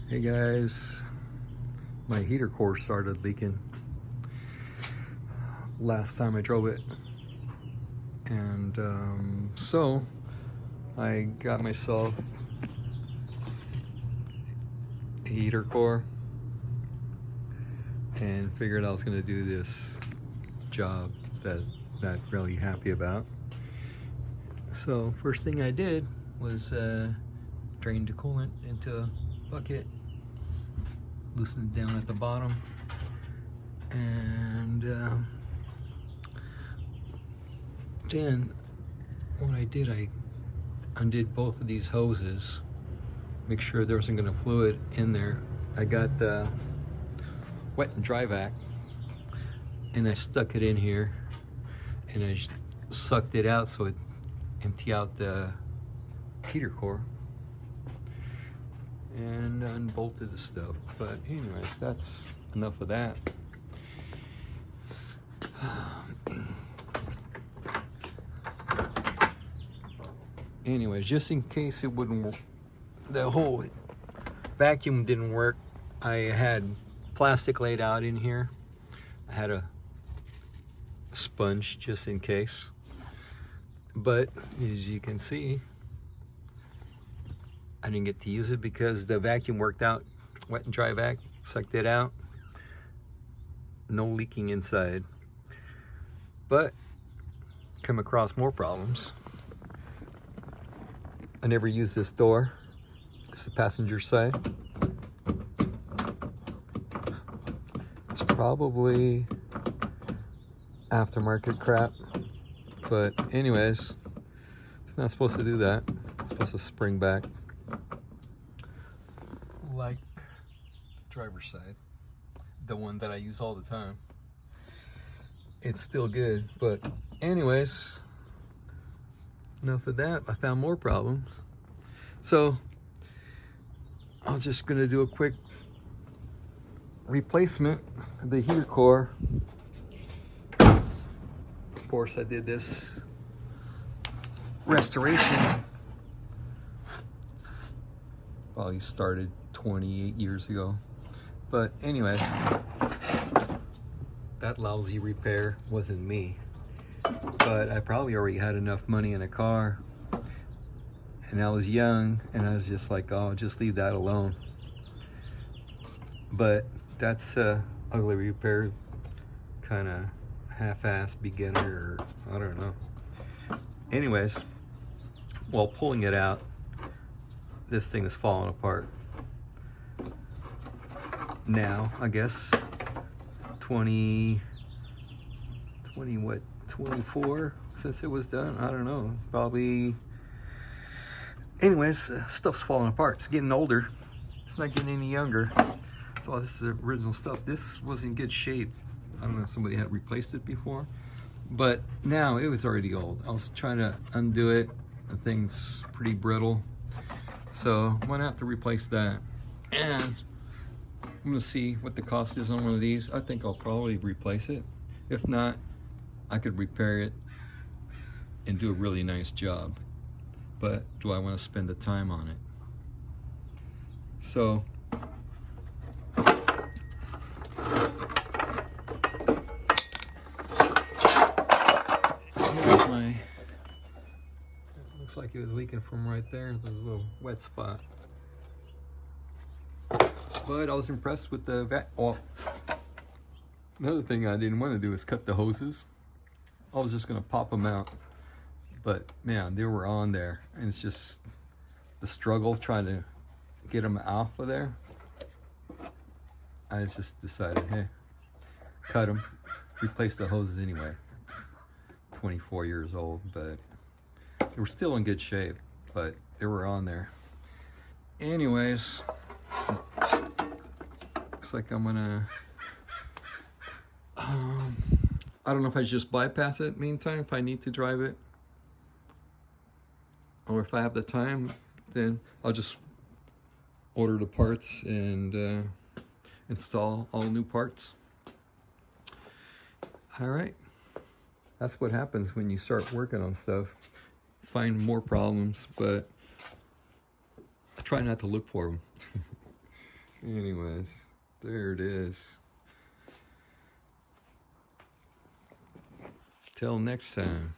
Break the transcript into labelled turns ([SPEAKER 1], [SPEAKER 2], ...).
[SPEAKER 1] Hey guys, my heater core started leaking last time I drove it, and so I got myself a heater core and figured I was going to do this job that I'm not really happy about. So first thing I did was drain the coolant into a bucket, loosen it down at the bottom, and then what I did, I undid both of these hoses, make sure there wasn't going to fluid in there. I got the wet and dry vac and I stuck it in here and I sucked it out so it empty out the heater core and unbolted the stuff. But anyways, that's enough of that. Anyways, just in case it wouldn't work, the whole vacuum didn't work, I had plastic laid out in here. I had a sponge just in case. But as you can see, I didn't get to use it because the vacuum worked out. Wet and dry vac, sucked it out. No leaking inside. But come across more problems. I never used this door. It's the passenger side. It's probably aftermarket crap. But anyways, it's not supposed to do that. It's supposed to spring back like driver's side, the one that I use all the time. It's still good, but anyways, enough of that. I found more problems. So I was just gonna do a quick replacement of the heater core. Of course, I did this restoration, probably started 28 years ago. But anyways, that lousy repair wasn't me. But I probably already had enough money in a car, and I was young, and I was just like, oh, just leave that alone. But that's ugly repair, kind of half-ass beginner, or I don't know. Anyways, while pulling it out, this thing is falling apart. Now, I guess 24 since it was done. I don't know, probably. Anyways, stuff's falling apart. It's getting older. It's not getting any younger. So this is the original stuff. This was in good shape. I don't know if somebody had replaced it before, but now it was already old. I was trying to undo it. The thing's pretty brittle, so I'm gonna have to replace that. And I'm gonna see what the cost is on one of these. I think I'll probably replace it. If not, I could repair it and do a really nice job. But do I want to spend the time on it? So here's my, it looks like it was leaking from right there. There's a little wet spot. But I was impressed with the vac. Oh, another thing I didn't want to do is cut the hoses. I was just going to pop them out. But man, they were on there. And it's just the struggle trying to get them off of there. I just decided, hey, cut them. Replace the hoses anyway. 24 years old, but they were still in good shape. But they were on there. Anyways. Looks like I'm gonna, I don't know if I just bypass it meantime, if I need to drive it. Or if I have the time, then I'll just order the parts and install all new parts. All right, that's what happens when you start working on stuff. Find more problems, but I try not to look for them. Anyways, there it is. Till next time.